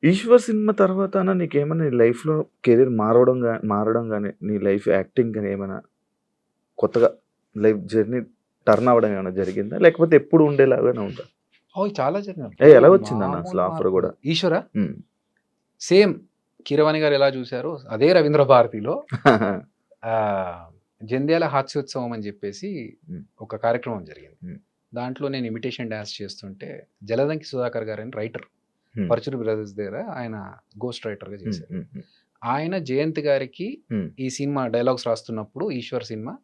'Eshwar' cinema తర్వాతన నీకేమన్నా నీ లైఫ్‌లో కెరీర్ మారడం గాని, నీ లైఫ్ యాక్టింగ్ గాని ఏమైనా కొత్తగా లైఫ్ జర్నీ టర్న్ అవ్వడం ఏమైనా జరిగిందా? లేకపోతే ఎప్పుడు ఉండేలాగానే ఉందా? ఓహ్! చాలా జరిగినాయి. ఎలాగొచ్చిందన్న అసలు మామూలు ఆఫర్ మార్పు గూడా? 'ఈశ్వర' హ్మ్. సేమ్ 'కీరవాణి' గారు ఎలా చూసారో అదే 'రవీంద్ర భారతిలో' ఆహ్, 'జంధ్యాల హాస్యోత్సవం' అని చెప్పేసి హ్మ్. ఒక కార్యక్రమం జరిగింది. హ్మ్. దాంట్లో నేను ఇమిటేషన్ డాన్స్ చేస్తుంటే 'జలదంకి సుధాకర్' గారని రైటర్. హ్మ్. 'పరుచూరి బ్రదర్స్' దగ్గర ఆయన గోస్ట్ రైటర్‌గా హ్మ్. చేశారు. హ్మ్. హ్మ్. ఆయన జయంత్ గారికి హ్మ్. ఈ సినిమా డైలాగ్స్ రాస్తున్నప్పుడు 'ఈశ్వర్' సినిమా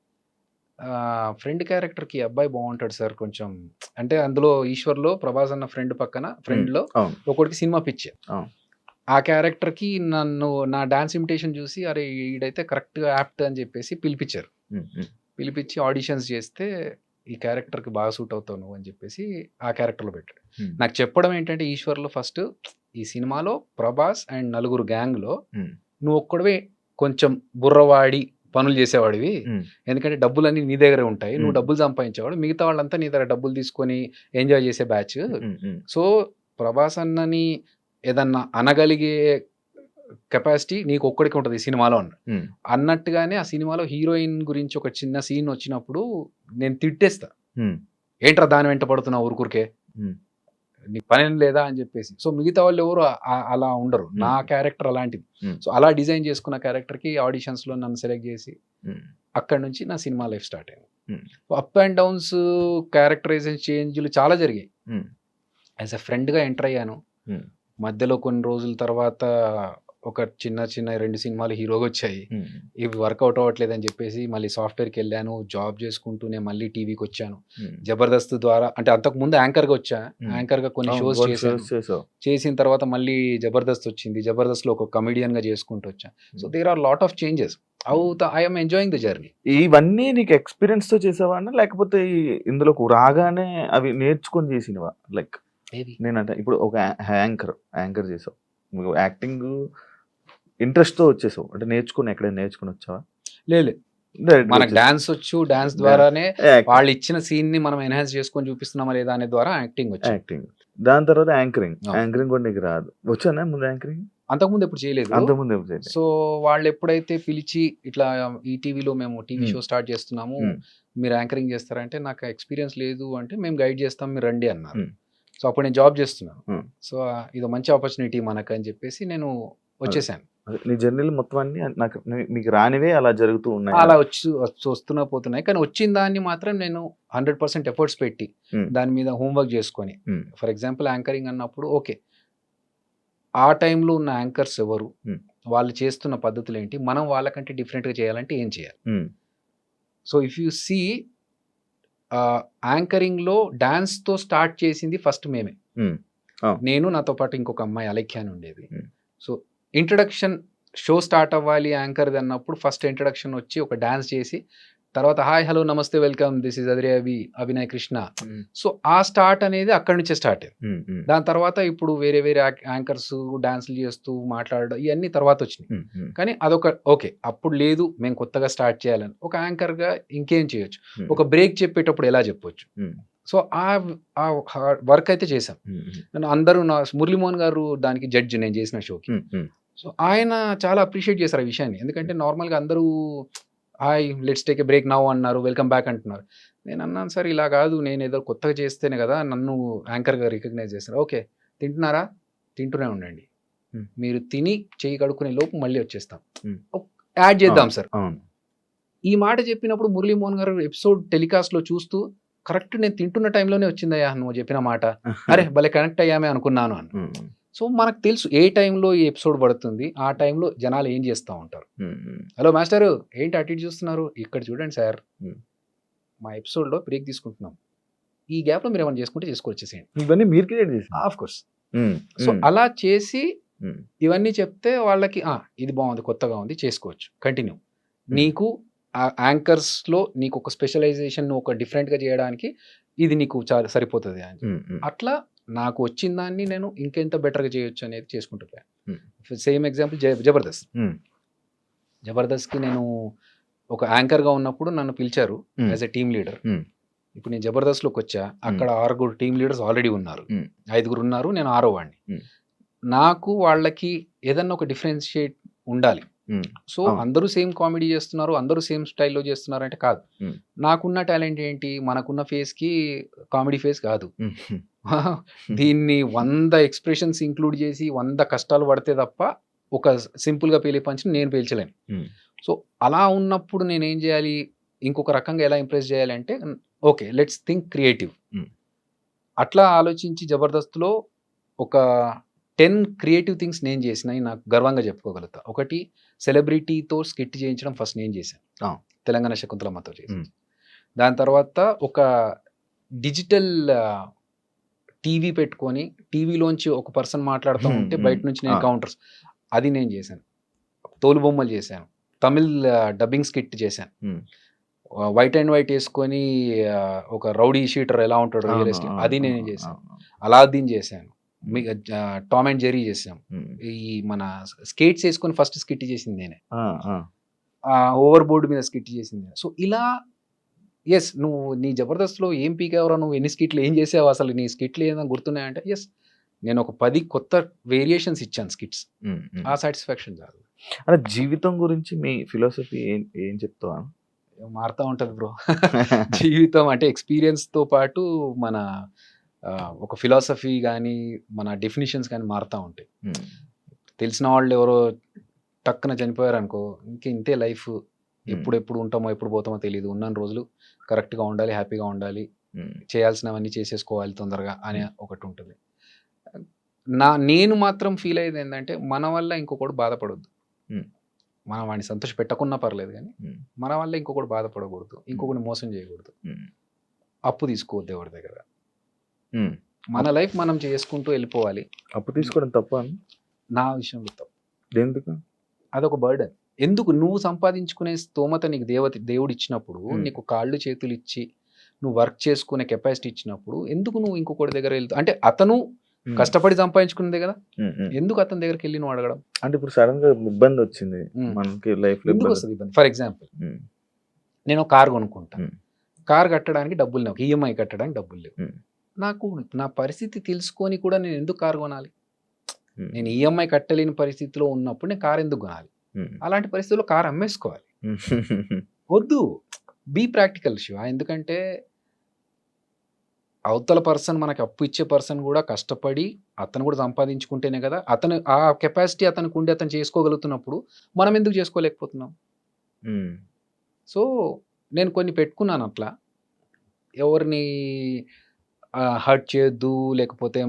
ఫ్రెండ్ క్యారెక్టర్‌కి అబ్బాయి బావుంటాడు సార్ కొంచెం అంటే అందులో 'ఈశ్వర్‌లో' ప్రభాస్ అన్న ఫ్రెండ్ పక్కన హ్మ్. ఫ్రెండ్‌లో అవును. ఒకడికి సినిమా పిచ్చి. అవును. ఆ క్యారెక్టర్‌కి నన్ను నా డాన్స్ ఇమిటేషన్ చూసి అరే! ఈడైతే కరెక్ట్‌గా యాప్ట్ అని చెప్పేసి పిలిపిచ్చారు. హ్మ్. హ్మ్. పిలిపిచ్చి ఆడిషన్స్ చేస్తే ఈ క్యారెక్టర్‌కి బాగా సూట్ అవుతావు నువ్వు అని చెప్పేసి ఆ క్యారెక్టర్‌లో పెట్టాడు. హ్మ్. నాకు చెప్పడం ఏంటంటే 'ఈశ్వర్‌లో' ఫస్ట్ ఈ సినిమాలో ప్రభాస్ అండ్ నలుగురు గ్యాంగ్‌లో హ్మ్. నువ్వు ఒక్కడివే కొంచెం బుర్రవాడి పనులు చేసేవాడివి. హ్మ్. ఎందుకంటే డబ్బులన్నీ నీ దగ్గరే ఉంటాయి. నువ్వు హ్మ్. డబ్బులు సంపాదించేవాడు. మిగతా వాళ్ళంతా నీ దగ్గర డబ్బులు తీసుకొని ఎంజాయ్ చేసే బ్యాచ్. హ్మ్. హ్మ్. సో, ప్రభాస్ అన్నని ఏదన్నా అనగలిగే కెపాసిటీ నీకొక్కడికే ఉంటది ఈ సినిమాలో అన్నాడు. హ్మ్. అన్నట్టుగానే ఆ సినిమాలో హీరోయిన్ గురించి ఒక చిన్న సీన్ వచ్చినప్పుడు నేను తిట్టేస్తా. హ్మ్. ఏంట్రా దాని వెంట పడుతున్నావు ఊరుకూరికే? హ్మ్. నీకు పనేం లేదా అని చెప్పేసి. సో, మిగతా వాళ్ళెవరు అలా ఉండరు. నా హ్మ్. క్యారెక్టర్ అలాంటిది. హ్మ్. సో, అలా డిజైన్ చేసుకున్న క్యారెక్టర్‌కి ఆడిషన్స్‌లో నన్ను సెలెక్ట్ చేసి హ్మ్. అక్కడి నుంచి నా సినిమా లైఫ్ స్టార్ట్ అయింది. హ్మ్. అప్ అండ్ డౌన్స్, క్యారెక్టరైజేషన్ చేంజ్‌లు చాలా జరిగాయి. హ్మ్. యాస్ ఎ ఫ్రెండ్‌గా ఎంటర్ అయ్యాను. హ్మ్. మధ్యలో కొన్ని రోజుల తర్వాత ఒక చిన్న 2 సినిమాలు హీరోగొచ్చాయి. హ్మ్. ఇవి వర్కౌట్ అవ్వట్లేదని చెప్పేసి మళ్ళీ సాఫ్ట్‌వేర్‌కెళ్ళాను. జాబ్ చేసుకుంటూనే మళ్ళీ టీవీకొచ్చాను. హ్మ్. 'జబర్దస్త్' ద్వారా అంటే అంతకుముందు యాంకర్‌గా వచ్చా. హ్మ్. యాంకర్‌గా కొన్ని అవును. షోస్ కొన్ని చేశాను. షోస్ చేసావు. చేసిన తర్వాత మళ్ళీ 'జబర్దస్త్' వచ్చింది. 'జబర్దస్త్‌లో' ఒక కమెడియన్‌గా చేసుకుంటూ వచ్చా. So, hmm. There are lot of changes. Hmm. I am enjoying the journey. ఇవన్నీ నీకు ఎక్స్‌పీరియన్స్‌తో చేసావా అన్న? లేకపోతే ఇందులోకి రాగానే అవి నేర్చుకొని చేసినవా? లైక్ ఏవి? నేనంటే ఇప్పుడు ఒక యాంకర్ చేసావు. నువ్వు యాక్టింగు ఇంట్రెస్ట్‌తో వచ్చేసావు. అంటే ఎక్కడైనా నేర్చుకొనొచ్చావా? లేదు. డైరెక్ట్‌గా మనకు వచ్చేసావు. డాన్స్ వచ్చు. డాన్స్ డా ద్వారానే యాక్టింగ్, వాళ్ళిచ్చిన సీన్‌ని మనం ఎన్హాన్స్ చేసుకొని చూపిస్తున్నామా లేదా అనే ద్వారా యాక్టింగ్ వచ్చింది. యాక్టింగ్. దాని తర్వాత యాంకరింగ్. అవును. యాంకరింగ్ కూడా నీకు రాదు. వచ్చానా ముందు యాంకరింగ్? అంతకుముందు ఎప్పుడు చేయలేదు. అంతకుముందు ఎప్పుడు చేయలే. సో, వాళ్ళెప్పుడైతే పిలిచి ఇట్లా ఈటీవీలో మేము టీవీ హ్మ్. షో స్టార్ట్ చేస్తున్నాము. హ్మ్. మీరు యాంకరింగ్ చేస్తారంటే నాకు ఎక్స్‌పీరియన్స్ లేదు అంటే మేము గైడ్ చేస్తాం మీరు రండి అన్నారు. హ్మ్. సో, అప్పుడు నేను జాబ్ చేస్తున్నాను. హ్మ్. సో, ఇదో మంచి ఆపర్చునిటీ మనకని చెప్పేసి నేను అదే. వచ్చేసాను. అదే. నీ జర్నీలో మొత్తం అన్నీ నాకు మీకు రానివే అలా జరుగుతూ ఉన్నాయా? అలా వస్తున్నా పోతున్నాయి. కానీ వచ్చిన దాన్ని మాత్రం నేను 100% ఎఫర్ట్స్ పెట్టి హ్మ్. దాని మీద హోమ్ వర్క్ చేసుకొని హ్మ్. ఫర్ ఎగ్జాంపుల్ యాంకరింగ్ అన్నప్పుడు ఓకే. ఆ టైంలో ఉన్న యాంకర్స్ ఎవరు? హ్మ్. వాళ్ళు చేస్తున్న పద్ధతులేంటి? మనం వాళ్ళకంటే డిఫరెంట్‌గా చేయాలంటే ఏం చేయాలి? Hmm. So, if you see యాంకరింగ్‌లో డాన్స్‌తో స్టార్ట్ చేసింది ఫస్ట్ మేమే. హ్మ్. అవును. నేను నాతో పాటు ఇంకొక అమ్మాయి అలేఖ్య అని ఉండేది. హ్మ్. సో, ఇంట్రడక్షన్ షో స్టార్ట్ అవ్వాలి యాంకర్‌ది అన్నప్పుడు ఫస్ట్ ఇంట్రడక్షన్ వచ్చి ఒక డాన్స్ చేసి, తర్వాత హాయ్, హలో, నమస్తే, welcome this is Abhinay Krishna. హ్మ్. సో, ఆ స్టార్ట్ అనేది అక్కడి నుంచే స్టార్ట్ అయింది. హ్మ్. హ్మ్. దాని తర్వాత ఇప్పుడు వేరే వేరే యాంకర్స్ డాన్స్‌లు చేస్తూ మాట్లాడడం ఇయన్నీ తర్వాతొచ్చినియి. హ్మ్. హ్మ్. కానీ అదొక ఓకే. అప్పుడు లేదు మేము కొత్తగా స్టార్ట్ చేయాలని. ఒక యాంకర్‌గా ఇంకేం చేయొచ్చు? హ్మ్. ఒక బ్రేక్ చెప్పేటప్పుడు ఎలా చెప్పొచ్చు? హ్మ్. సో, ఆ వర్క్ అయితే చేశాం. హ్మ్. హ్మ్. నన్ను అందరూ మురళీమోహన్ గారు దానికి జడ్జ్ నేను చేసిన షోకి. హ్మ్. హ్మ్. సో, ఆయన చాలా అప్రిషియేట్ చేశారు ఆ విషయాన్ని. ఎందుకంటే నార్మల్‌గా అందరూ hi let's take a break now అన్నారు. వెల్కమ్ బ్యాక్ అంటున్నారు. నేనన్నాను సార్ ఇలా కాదు నేనేదో కొత్తగా చేస్తేనే కదా నన్ను యాంకర్‌గా రికగ్నైజ్ చేస్తారు. ఓకే. తింటున్నారా? తింటూనే ఉండండి. హ్మ్. మీరు తిని చెయ్యి కడుక్కునే లోపు మళ్ళీ వచ్చేస్తాం. హ్మ్. యాడ్ చేద్దాం అవును. సార్. అవును. ఈ మాట చెప్పినప్పుడు మురళీమోహన్ గారు ఎపిసోడ్ టెలికాస్ట్‌లో చూస్తూ కరెక్ట్ నేను తింటున్న టైంలోనే వచ్చిందయ్యా నువ్వు చెప్పిన మాట. అరె! భలే కనెక్ట్ అయ్యామే అనుకున్నాను అన్నా. హ్మ్. సో, మనకు తెలుసు ఏ టైంలో ఈ ఎపిసోడ్ పడుతుంది. ఆ టైంలో జనాలు ఏం చేస్తా ఉంటారు. హ్మ్. హ్మ్. హలో మాస్టారు ఏంటి అటు ఇటు చూస్తున్నారు? ఇక్కడ చూడండి సార్. హ్మ్. మా ఎపిసోడ్‌లో బ్రేక్ తీసుకుంటున్నాం. ఈ గ్యాప్‌లో మీరేమైనా చేసుకుంటే చేసుకొచ్చేసేయండి. ఇవన్నీ మీరు క్రియేట్ చేసింది. Of course. హ్మ్. సో, హ్మ్. అలా చేసి హ్మ్. ఇవన్నీ చెప్తే వాళ్ళకి ఇది బావుంది. కొత్తగా ఉంది. చేసుకోవచ్చు. కంటిన్యూ. హ్మ్. నీకు యాంకర్స్‌లో నీకొక స్పెషలైజేషన్ నువ్వు ఒక డిఫరెంట్‌గా చేయడానికి ఇది నీకు సరిపోతది అని చెప్పి. హ్మ్. హ్మ్. అట్లా నాకు వచ్చిన దాన్ని నేను ఇంకెంత బెటర్‌గా చేయొచ్చు అనేది చేసుకుంటూ పోయాను. హ్మ్. Same example 'Jabardasth.' హ్మ్. 'జబర్దస్త్‌కి' నేను ఒక యాంకర్‌గా ఉన్నప్పుడు నన్ను పిలిచారు హ్మ్. As a team leader. హ్మ్. ఇప్పుడు నేను 'జబర్దస్త్‌లోకొచ్చా. హ్మ్. అక్కడ 6 టీమ్ లీడర్స్ ఆల్రెడీ ఉన్నారు. హ్మ్. 5 ఉన్నారు. నేను ఆరో వాడిని. హ్మ్. నాకు వాళ్ళకి ఏదన్నా ఒక డిఫరెన్షియేట్ ఉండాలి. ఉమ్, సో అవును. అందరూ సేమ్ కామెడీ చేస్తున్నారు, అందరూ సేమ్ స్టైల్‌లో చేస్తున్నారు అంటే కాదు. ఉమ్, నాకున్న టాలెంట్ ఏంటి? మనకున్న ఫేస్‌కి కామెడీ ఫేస్ కాదు. ఉమ్, ఉమ్, దీన్ని 100 ఎక్స్‌ప్రెషన్స్ ఇంక్లూడ్ చేసి 100 కష్టాలు పడితే తప్ప ఒక సింపుల్‌గా పేలే పంచ్‌ని నేను పేల్చలేను. ఉమ్, సో అలా ఉన్నప్పుడు నేనేం చేయాలి? ఇంకొక రకంగా ఎలా ఇంప్రెస్ చేయాలంటే okay. Let's think creative. Um, అట్లా ఆలోచించి 'జబర్దస్త్‌లో' ఒక 10 క్రియేటివ్ థింగ్స్ నేను చేసినయి నాకు గర్వంగా చెప్పుకోగలుగుతా. ఒకటి సెలబ్రిటీతో స్కిట్ చేయించడం ఫస్ట్ నేను చేశాను. ఆ. తెలంగాణ శకుంతలమ్మతో చేసి. ఉమ్, దాని తర్వాత ఒక డిజిటల్ టీవీ పెట్టుకొని టీవీలోంచి ఒక పర్సన్ మాట్లాడుతూ ఉమ్, ఉంటే ఉమ్, బయట నుంచి నేను ఆ. కౌంటర్స్ అది నేను చేశాను. తోలుబొమ్మలు చేశాను. తమిళ్ డబ్బింగ్ స్కిట్ చేశాను. ఉమ్, వైట్ అండ్ వైట్ యేసుకొని ఒక రౌడీ షీటర్ ఎలా ఉంటాడో అవును, రియలిస్టిక్ అవును, అది నేను అవును, చేశాను. అవును. అలాద్దీన్ చేశాను. ఉమ్, టామ్ అండ్ జెర్రీ చేశాం. ఉమ్, ఈ మన స్కేట్స్ యేసుకొని ఫస్ట్ స్కిట్ చేసింది నేనే. ఆ, ఆ, ఓవర్ బోర్డ్ మీద స్కిట్ చేసింది నేనే. సో ఇలా యెస్. నువ్వు నీ 'జబర్దస్త్‌లో' ఏం పీకావురా నువ్వు? ఎన్ని స్కిట్‌లు ఏం చేసావు అసలు? నీ స్కిట్‌లు ఏమైనా గుర్తున్నాయంటే యెస్. నేను ఒక 10 కొత్త వేరియేషన్స్ ఇచ్చాను స్కిట్స్. ఉమ్, ఉమ్. ఆ సాటిస్ఫాక్షన్ చాలు. అంటే జీవితం గురించి మీ ఫిలాసఫీ ఏం ఏం చెప్తావా? మారుతా ఉంటది బ్రో. జీవితం అంటే ఎక్స్‌పీరియన్స్‌తో పాటు మన ఒక ఫిలాసఫీ గాని, మన డెఫినిషన్స్ గాని మారుతా ఉంటాయి. ఉమ్, తెలిసిన వాళ్ళు ఎవరో టక్కున చనిపోయారనుకో, ఇంక ఇంతే లైఫ్. ఉమ్, ఎప్పుడెప్పుడు ఉంటామో, ఎప్పుడు పోతామో తెలీదు. ఉన్నన్ని రోజులు కరెక్ట్‌గా ఉండాలి, హ్యాపీగా ఉండాలి. ఉమ్, చేయాల్సినవన్నీ చేసేసుకోవాలి తొందరగా అనే ఉమ్, ఒకటుంటది. నేను మాత్రం ఫీల్ అయ్యేది ఏందంటే, మన వల్ల ఇంకొకడు బాధపడొద్దు. ఉమ్, మనం వాడిని సంతోషపెట్టకున్నా పర్లేదు గానీ, ఉమ్, మన వల్ల ఇంకొకడు బాధపడకూడదు. ఇంకొకడిని మోసం చేయకూడదు. ఉమ్, అప్పు తీసుకోవద్దు ఎవరి దగ్గర. ఉమ్. మన లైఫ్ మనం చేసుకుంటూ వెళ్ళిపోవాలి. అప్పు తీసుకోవడం తప్ప నా విషయంలో తప్పు. ఎందుకు? అదొక బర్డెన్. ఎందుకు నువ్వు సంపాదించుకునే స్తోమత నీకు దేవుడిచ్చినప్పుడు, ఉమ్, నీకు కాళ్ళు చేతులు ఇచ్చి, నువ్వు వర్క్ చేసుకునే కెపాసిటీ ఇచ్చినప్పుడు, ఎందుకు నువ్వు ఇంకొకడి దగ్గర వెళ్తావు? అంటే అతను ఉమ్, కష్టపడి సంపాదించుకున్నదే కదా! ఉమ్, ఉమ్. ఎందుకు అతని దగ్గరికెళ్ళి నువ్వు అడగడం? అంటే ఇప్పుడు సడన్ గా ఇబ్బంది వచ్చింది హ్మ్. మనకి లైఫ్ లో ఎందుకు ఇబ్బంది. వస్తది ఇబ్బంది? ఫర్ ఎగ్జాంపుల్ ఉమ్, నేను ఒక కార్ కొనుక్కుంటా. ఉమ్, కార్ కట్టడానికి డబ్బులు లేవు. ఈఎంఐ కట్టడానికి డబ్బులు లేవు. ఉమ్, నాకు నా పరిస్థితి తెలుసుకొని కూడా నేను ఎందుకు కార్ కొనాలి? ఉమ్, నేను ఈఎంఐ కట్టలేని పరిస్థితిలో ఉన్నప్పుడు నేను కార్ ఎందుకు కొనాలి? ఉమ్, అలాంటి పరిస్థితుల్లో కార్ అమ్మేసుకోవాలి. ఉమ్, వద్దు. Be practical Shiva. ఎందుకంటే అవతల పర్సన్ మనకి అప్పు ఇచ్చే పర్సన్ కూడా కష్టపడి అతను కూడా సంపాదించుకుంటేనే కదా! అతను ఆ కెపాసిటీ అతనికి అతను చేసుకోగలుగుతున్నప్పుడు మనం ఎందుకు చేసుకోలేకపోతున్నాం? ఉమ్. సో, నేను కొన్ని పెట్టుకున్నాను అట్లా. ఎవరిని హర్ట్ చేయొద్దు. లేకపోతే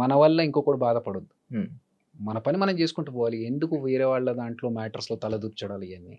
మన వల్ల ఇంకొకడు బాధపడొద్దు. ఉమ్. మన పని మనం చేసుకుంటూ పోవాలి. ఎందుకు వేరే వాళ్ళ దాంట్లో మ్యాటర్స్‌లో తలదూర్చడాలు ఇయన్నీ.